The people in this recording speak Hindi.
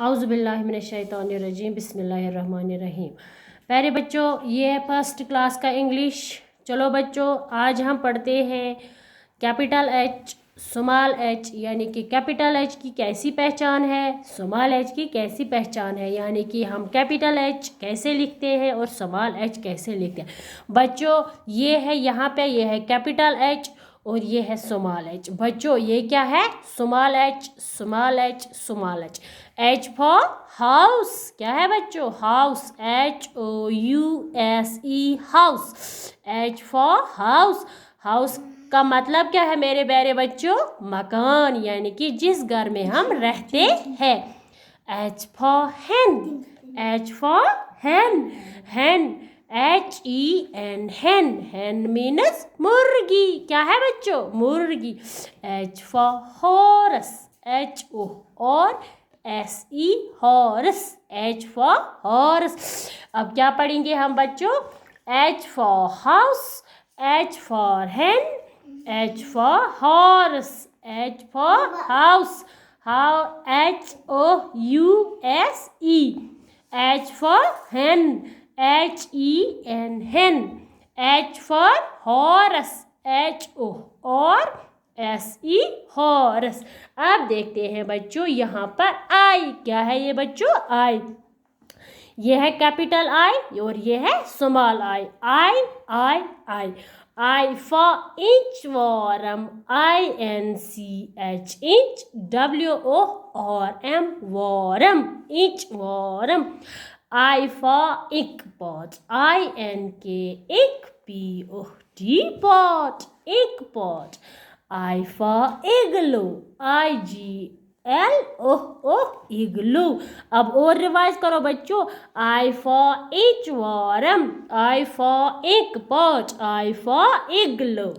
औज़ुबिल्लाहिमिनश्शैतानिर्रजीम बिस्मिल्लाहिर्रहमानिर्रहीम। प्यारे बच्चों, ये है फर्स्ट क्लास का इंग्लिश। चलो बच्चों, आज हम पढ़ते हैं कैपिटल एच स्मॉल एच, यानी कि कैपिटल एच की कैसी पहचान है, स्मॉल एच की कैसी पहचान है, यानी कि हम कैपिटल एच कैसे लिखते हैं और स्मॉल एच कैसे लिखते हैं। बच्चों, ये है यहाँ पे, ये है कैपिटल एच और ये है स्मॉल एच। बच्चों, ये क्या है? Small H, small H, small H. H for house, क्या है बच्चों? House, HOUSE, house. H for house, house का मतलब क्या है मेरे प्यारे बच्चों? मकान, यानी कि जिस घर में हम रहते हैं। H for hen, H for hen, hen, HEN, hen, hen means मुर्गी, क्या है बच्चों? मुर्गी। एच फॉर हॉर्स, HO और SE, horse, H for horse. अब क्या पढ़ेंगे हम बच्चों? H for house, H for hen, H for horse, H for house, HOUSE। H for hen, HEN, hen। H for horse, HO और SE, हॉर्स। अब देखते हैं बच्चों यहाँ पर आई, क्या है ये बच्चों? आई। ये है कैपिटल आई और ये है small I. I, I, I. I for inch, worm, INCH, inch, WORM, worm, inch, worm. I for ink pot, INK, ink, POT, pot, ink pot. I for igloo, IGLO, igloo। अब और रिवाइज करो बच्चों। I for inchworm, I for ink pot, I for igloo।